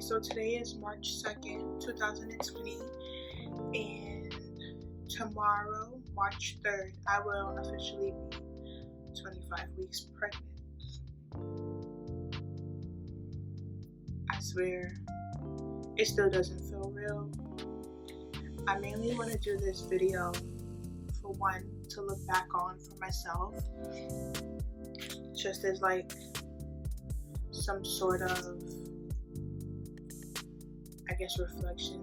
So today is March 2nd, 2020, and tomorrow, March 3rd, I will officially be 25 weeks pregnant. I swear, it still doesn't feel real. I mainly want to do this video for one, to look back on for myself, just as like some sort of, I guess, reflection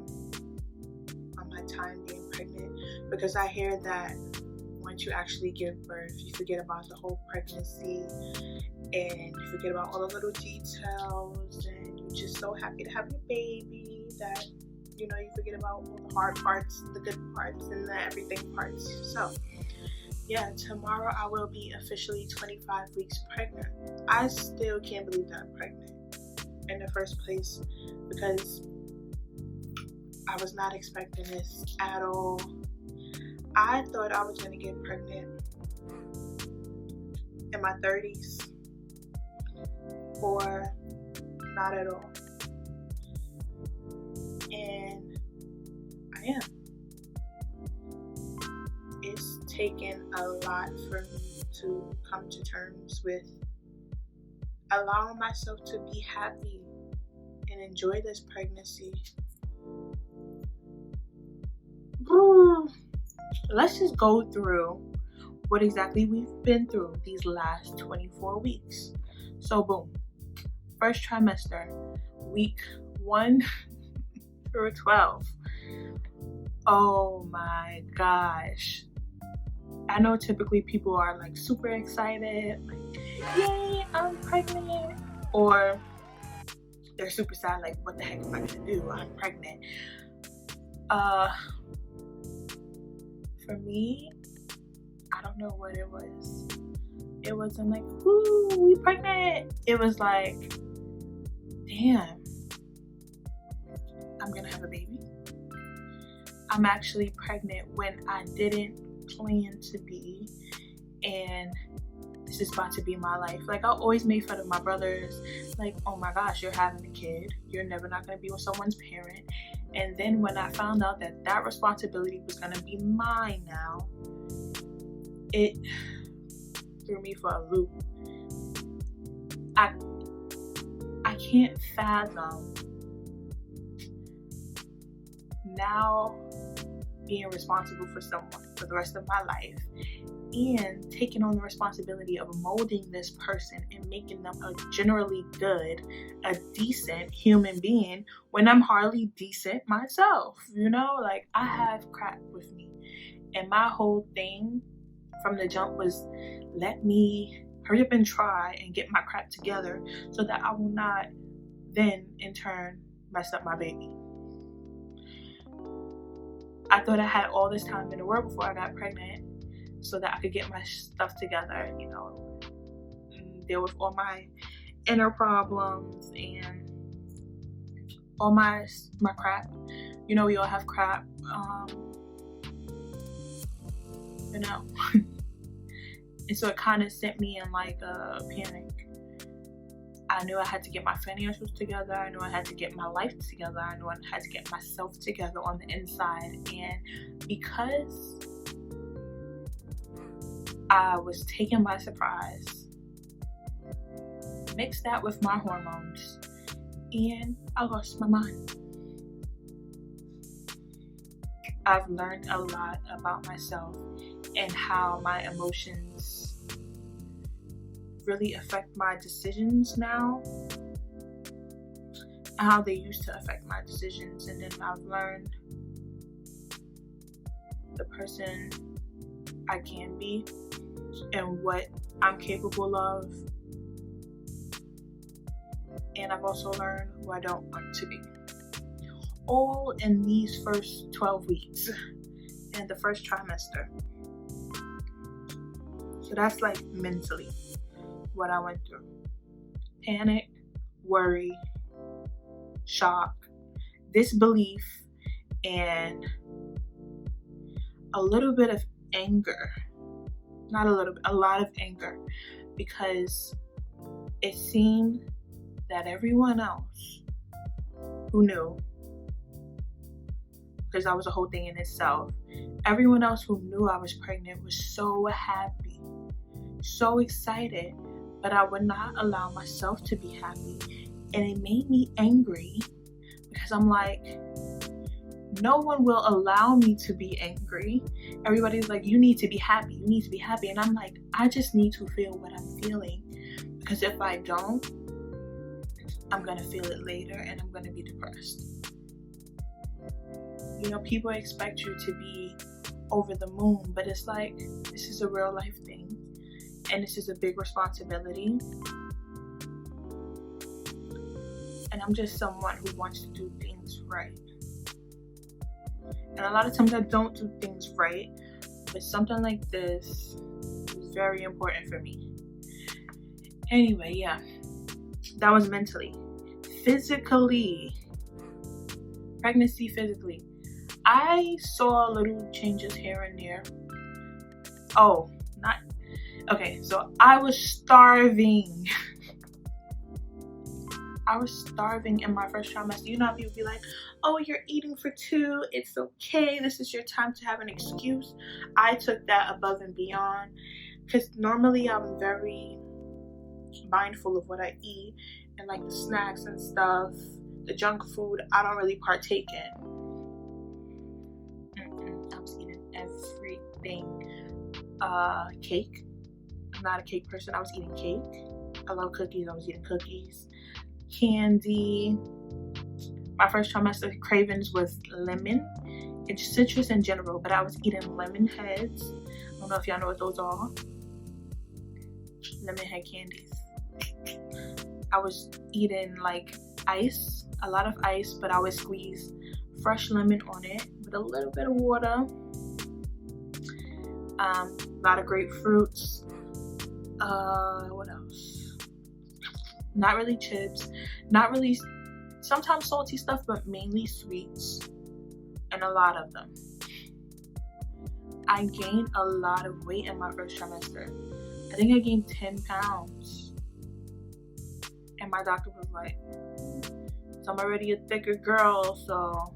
on my time being pregnant, because I hear that once you actually give birth, you forget about the whole pregnancy and you forget about all the little details, and you're just so happy to have your baby that you forget about all the hard parts, the good parts, and the everything parts. So yeah, tomorrow I will be officially 25 weeks pregnant. I still can't believe that I'm pregnant in the first place, because I was not expecting this at all. I thought I was going to get pregnant in my 30s, or not at all. And I am. It's taken a lot for me to come to terms with allowing myself to be happy and enjoy this pregnancy. Let's just go through what exactly we've been through these last 24 weeks. So boom, first trimester, week 1 through 12. Oh my gosh. I know typically people are like super excited, like, yay, I'm pregnant. Or they're super sad, like, what the heck am I gonna do? I'm pregnant. For me, I don't know what it was. It wasn't like, woo, we pregnant. It was like, damn, I'm gonna have a baby. I'm actually pregnant when I didn't plan to be, and this is about to be my life. Like, I always made fun of my brothers, like, oh my gosh, you're having a kid, you're never not gonna be with someone's parent. And then when I found out that that responsibility was gonna be mine now, it threw me for a loop. I can't fathom now being responsible for someone for the rest of my life and taking on the responsibility of molding this person and making them a generally good, a decent human being when I'm hardly decent myself. Like, I have crap with me, and my whole thing from the jump was, let me hurry up and try and get my crap together so that I will not then in turn mess up my baby. I thought I had all this time in the world before I got pregnant so that I could get my stuff together, and deal with all my inner problems and all my crap. We all have crap, and so it kind of sent me in like a panic. I knew I had to get my financials together. I knew I had to get my life together. I knew I had to get myself together on the inside. And because I was taken by surprise, mix that with my hormones, and I lost my mind. I've learned a lot about myself and how my emotions really affect my decisions now, how they used to affect my decisions. And then I've learned the person I can be and what I'm capable of, and I've also learned who I don't want to be, all in these first 12 weeks and the first trimester. So that's like mentally what I went through. Panic, worry, shock, disbelief, and a little bit of anger. Not a little bit, a lot of anger, because it seemed that everyone else who knew, because that was a whole thing in itself. Everyone else who knew I was pregnant was so happy, so excited, but I would not allow myself to be happy. And it made me angry because I'm like, no one will allow me to be angry. Everybody's like, you need to be happy, you need to be happy. And I'm like, I just need to feel what I'm feeling, because if I don't, I'm gonna feel it later and I'm gonna be depressed. You know, people expect you to be over the moon, but it's like, this is a real life thing, and this is a big responsibility. And I'm just someone who wants to do things right. And a lot of times I don't do things right, but something like this is very important for me. Anyway, yeah, that was mentally. Physically, pregnancy physically, I saw little changes here and there. So I was starving. I was starving in my first trimester. You know how people be like, oh, you're eating for 2, it's okay, this is your time to have an excuse. I took that above and beyond, because normally I'm very mindful of what I eat, and like the snacks and stuff, the junk food, I don't really partake in. I was eating everything. Cake. I'm not a cake person. I was eating cake. I love cookies. I was eating cookies. Candy. My first trimester cravings was lemon. It's citrus in general, but I was eating lemon heads. I don't know if y'all know what those are. Lemon head candies. I was eating like ice, a lot of ice, but I would squeeze fresh lemon on it with a little bit of water. A lot of grapefruits. What else? Not really chips. Not really, sometimes salty stuff, but mainly sweets. And a lot of them. I gained a lot of weight in my first trimester. I think I gained 10 pounds. And my doctor was like, so I'm already a thicker girl, so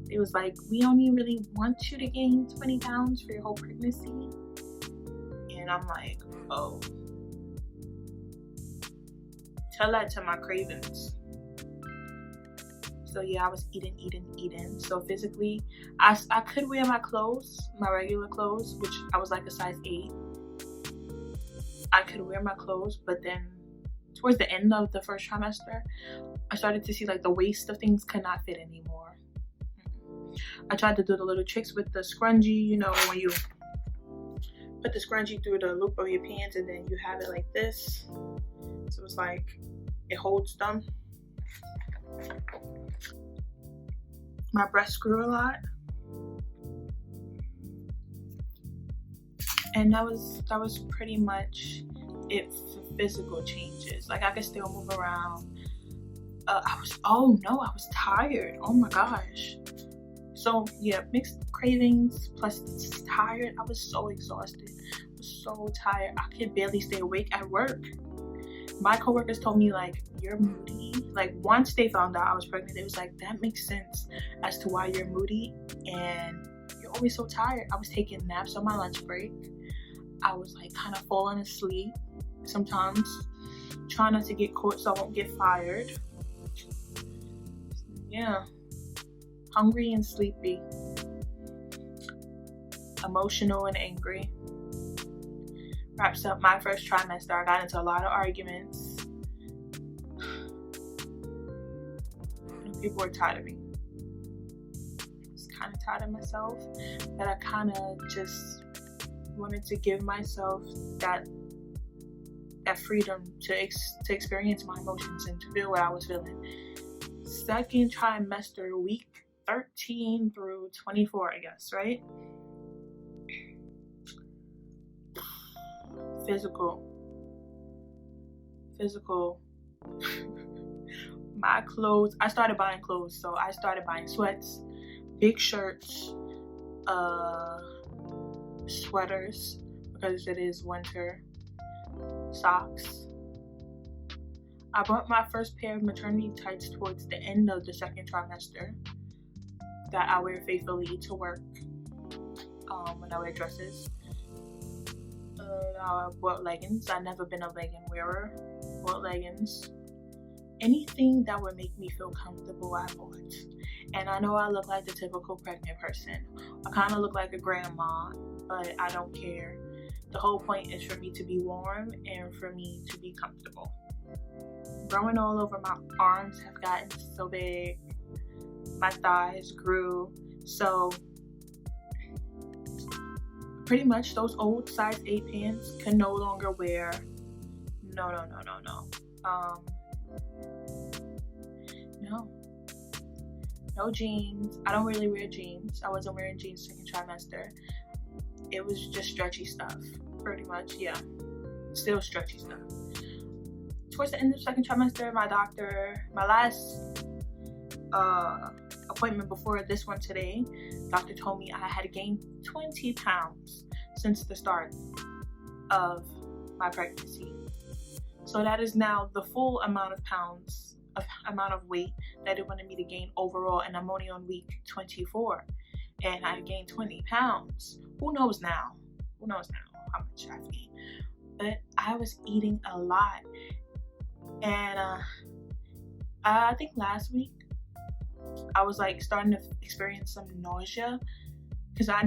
it was like, we only really want you to gain 20 pounds for your whole pregnancy. And I'm like, oh. Tell that to my cravings. So yeah, I was eating. So physically, I could wear my clothes, my regular clothes, which I was like a size 8. I could wear my clothes, but then towards the end of the first trimester, I started to see like the waist of things could not fit anymore. I tried to do the little tricks with the scrunchie, you know, when you put the scrunchie through the loop of your pants and then you have it like this. So it's like, it holds them. My breasts grew a lot. And that was pretty much it for physical changes. Like I could still move around. I was tired. Oh my gosh. So yeah, mixed cravings plus tired. I was so exhausted. I was so tired. I could barely stay awake at work. My coworkers told me like, you're moody. Like once they found out I was pregnant, it was like, that makes sense as to why you're moody and you're always so tired. I was taking naps on my lunch break. I was like kind of falling asleep sometimes, trying not to get caught so I won't get fired. Yeah. Hungry and sleepy. Emotional and angry. Wraps up my first trimester. I got into a lot of arguments. People were tired of me. I was kind of tired of myself, but I kind of just wanted to give myself that freedom to experience my emotions and to feel what I was feeling. Second trimester, week 13 through 24, I guess, right? Physical. My clothes, I started buying clothes, so I started buying sweats, big shirts, sweaters because it is winter, socks. I bought my first pair of maternity tights towards the end of the second trimester that I wear faithfully to work when I wear dresses. I bought leggings. I've never been a legging wearer. Bought leggings. Anything that would make me feel comfortable, I bought. And I know I look like the typical pregnant person. I kind of look like a grandma, but I don't care. The whole point is for me to be warm and for me to be comfortable. Growing all over my arms have gotten so big. My thighs grew. So pretty much those old size 8 pants can no longer wear. No. No jeans. I don't really wear jeans. I wasn't wearing jeans second trimester. It was just stretchy stuff, pretty much. Yeah, still stretchy stuff. Towards the end of the second trimester, my last appointment before this one today, doctor told me I had gained 20 pounds since the start of my pregnancy. So that is now the full amount of weight that it wanted me to gain overall, and I'm only on week 24, and I gained 20 pounds. Who knows now how much I've gained? But I was eating a lot, and I think last week I was like starting to experience some nausea because I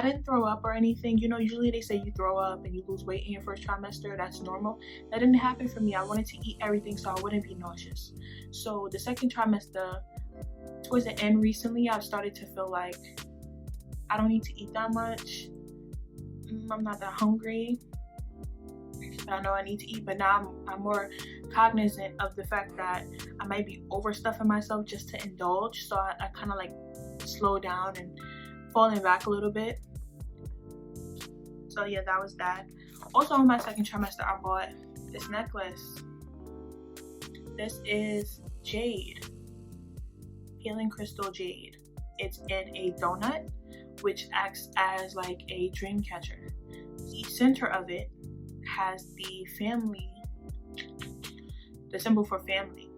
didn't throw up or anything. You know, usually they say you throw up and you lose weight in your first trimester. That's normal. That didn't happen for me. I wanted to eat everything so I wouldn't be nauseous. So the second trimester, towards the end recently, I've started to feel like I don't need to eat that much. I'm not that hungry. I know I need to eat, but now I'm more cognizant of the fact that I might be overstuffing myself just to indulge. So I kind of like slow down and falling back a little bit. So yeah, that was that. Also in my second trimester, I bought this necklace. This is jade, healing crystal jade. It's in a donut, which acts as like a dream catcher. The center of it has the symbol for family.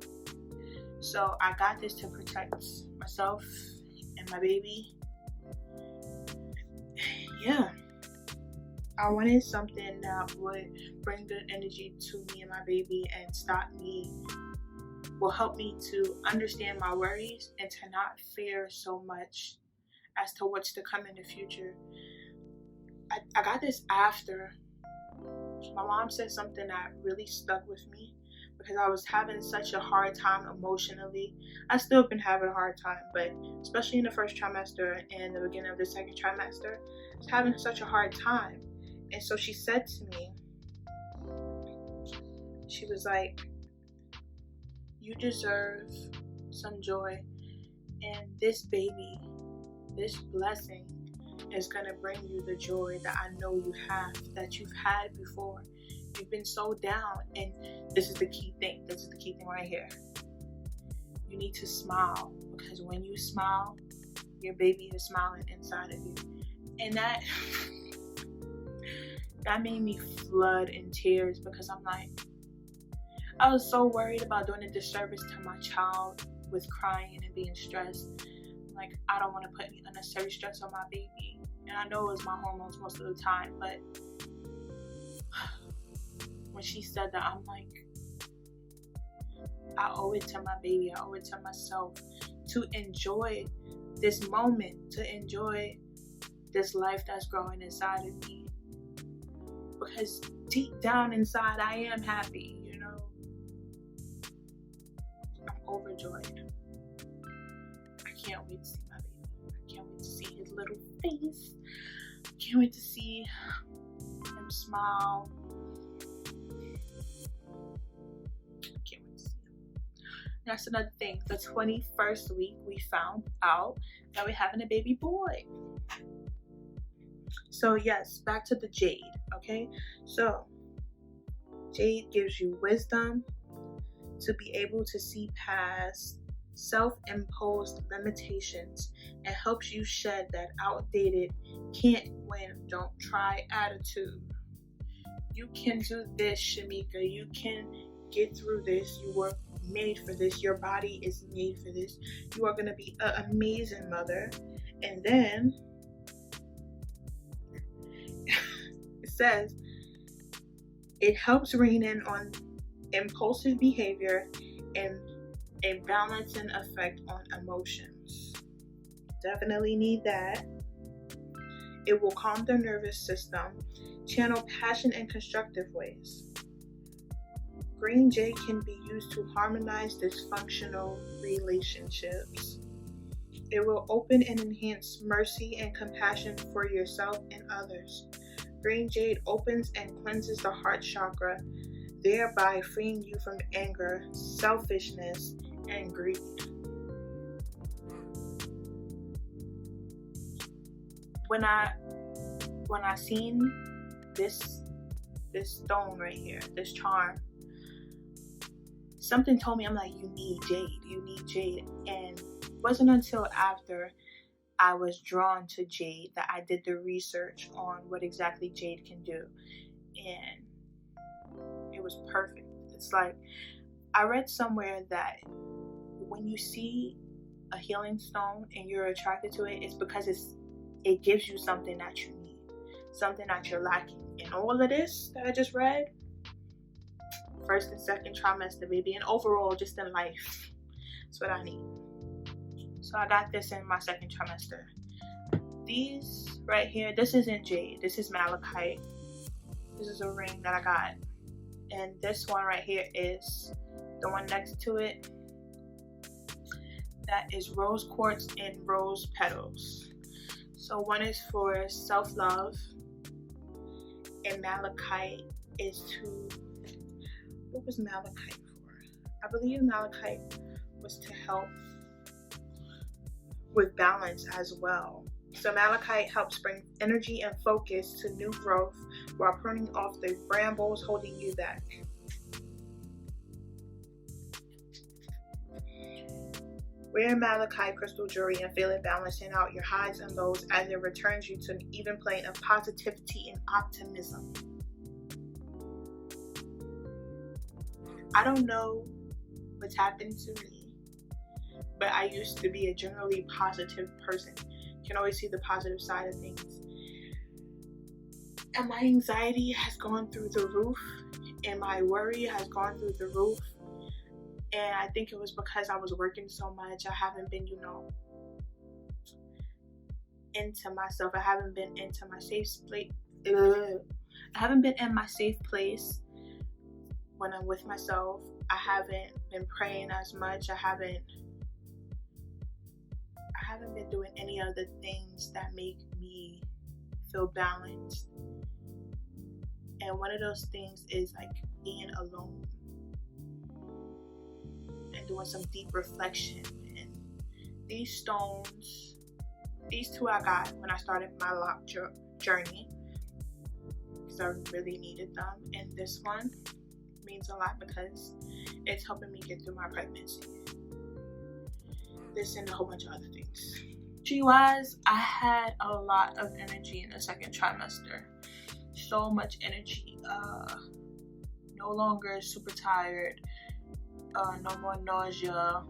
So I got this to protect myself and my baby. Yeah, I wanted something that would bring good energy to me and my baby and will help me to understand my worries and to not fear so much as to what's to come in the future. I got this after my mom said something that really stuck with me because I was having such a hard time emotionally. I still been having a hard time, but especially in the first trimester and the beginning of the second trimester, I was having such a hard time. And so she said to me, she was like, you deserve some joy, and this baby, this blessing is going to bring you the joy that I know you have, that you've had before. You've been so down, and this is the key thing right here. You need to smile, because when you smile, your baby is smiling inside of you. And that made me flood in tears, because I'm like, I was so worried about doing a disservice to my child with crying and being stressed. Like, I don't want to put any unnecessary stress on my baby. And I know it was my hormones most of the time, but when she said that, I'm like, I owe it to my baby, I owe it to myself to enjoy this moment, to enjoy this life that's growing inside of me. Because deep down inside, I am happy, you know. I'm overjoyed. I can't wait to see my baby. I can't wait to see his little face. I can't wait to see him smile. I can't wait to see him. That's another thing. The 21st week, we found out that we're having a baby boy. So yes, back to the jade, okay? So jade gives you wisdom to be able to see past self-imposed limitations and helps you shed that outdated can't win, don't try attitude. You can do this, Shamika. You can get through this. You were made for this. Your body is made for this. You are going to be an amazing mother. And then it says it helps rein in on impulsive behavior and a balancing effect on emotions. Definitely need that. It will calm the nervous system, channel passion in constructive ways. Green jade can be used to harmonize dysfunctional relationships. It will open and enhance mercy and compassion for yourself and others. Green jade opens and cleanses the heart chakra, thereby freeing you from anger, selfishness, and greed. When I seen this stone right here, this charm, something told me, I'm like, you need jade. And it wasn't until after I was drawn to jade that I did the research on what exactly jade can do. And it was perfect. It's like, I read somewhere that when you see a healing stone and you're attracted to it, it's because it gives you something that you need, something that you're lacking. And all of this that I just read, first and second trimester, baby, and overall just in life, that's what I need. So I got this in my second trimester. These right here, this isn't jade, this is malachite. This is a ring that I got. And this one right here is the one next to it. That is rose quartz and rose petals. So one is for self-love, and malachite is to, what was malachite for? I believe malachite was to help with balance as well. So malachite helps bring energy and focus to new growth while pruning off the brambles holding you back. Wear malachite crystal jewelry and feel it balancing out your highs and lows as it returns you to an even plane of positivity and optimism. I don't know what's happened to me, but I used to be a generally positive person. You can always see the positive side of things. And my anxiety has gone through the roof, and my worry has gone through the roof. And I think it was because I was working so much. I haven't been, into myself. I haven't been into my safe place. I haven't been in my safe place when I'm with myself. I haven't been praying as much. I haven't been doing any of the things that make me feel balanced. And one of those things is like being alone and doing some deep reflection. And these stones, these two I got when I started my lock journey because I really needed them. And this one means a lot because it's helping me get through my pregnancy. This and a whole bunch of other things. Energy-wise, I had a lot of energy in the second trimester. So much energy. No longer super tired. No more nausea.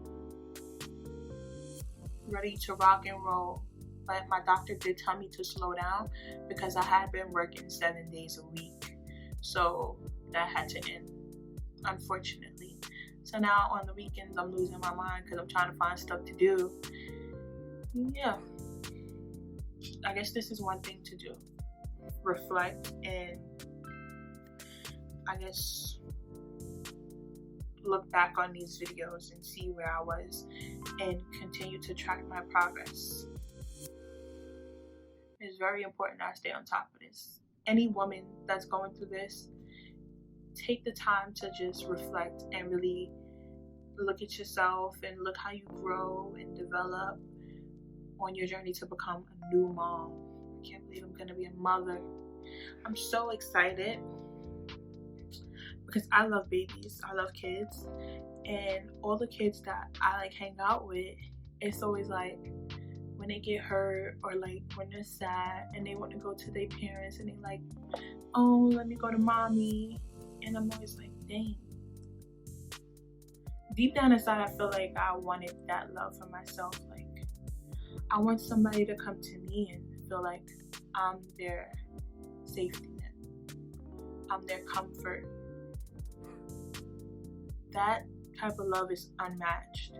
Ready to rock and roll. But my doctor did tell me to slow down because I had been working 7 days a week. So that had to end, unfortunately. So now on the weekends, I'm losing my mind because I'm trying to find stuff to do. Yeah. I guess this is one thing to do. Reflect and I guess look back on these videos and see where I was and continue to track my progress. It's very important that I stay on top of this. Any woman that's going through this, take the time to just reflect and really look at yourself and look how you grow and develop on your journey to become a new mom. I can't believe I'm gonna be a mother. I'm so excited because I love babies, I love kids, and all the kids that I like hang out with, it's always like when they get hurt or like when they're sad and they want to go to their parents and they like, oh, let me go to mommy. And I'm always like, dang. Deep down inside, I feel like I wanted that love for myself. Like, I want somebody to come to me and feel like I'm their safety net. I'm their comfort. That type of love is unmatched.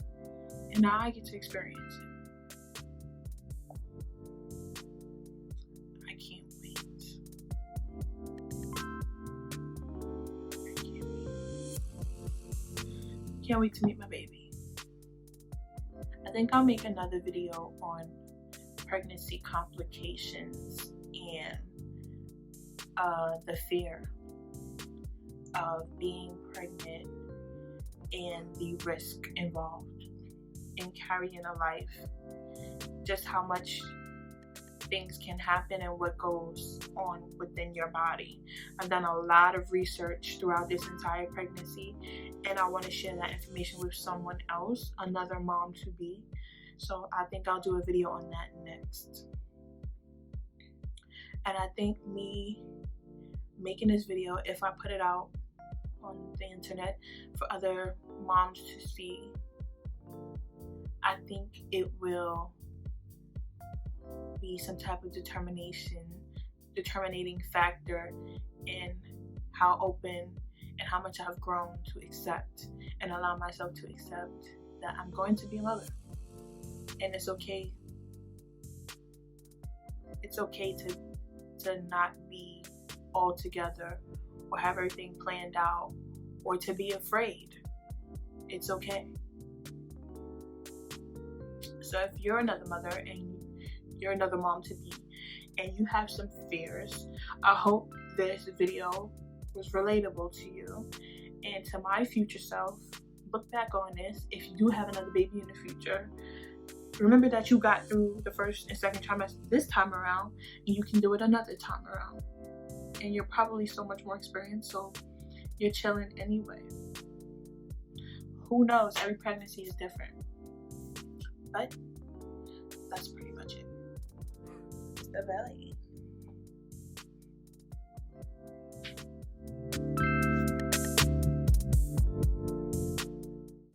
And now I get to experience it. I can't wait. Can't wait to meet my baby. I think I'll make another video on pregnancy complications and the fear of being pregnant and the risk involved in carrying a life. Just how much things can happen and what goes on within your body. I've done a lot of research throughout this entire pregnancy, and I want to share that information with someone else, another mom to be. So I think I'll do a video on that next. And I think me making this video, if I put it out on the internet for other moms to see, I think it will be some type of determining factor in how open and how much I've grown to accept and allow myself to accept that I'm going to be a mother. And it's okay. It's okay to not be all together or have everything planned out or to be afraid. It's okay. So if you're another mother and you're another mom to be and you have some fears, I hope this video was relatable to you. And to my future self, look back on this. If you do have another baby in the future, remember that you got through the first and second trimester this time around, and you can do it another time around. And you're probably so much more experienced, so you're chilling anyway. Who knows? Every pregnancy is different. But that's pretty much it. The belly.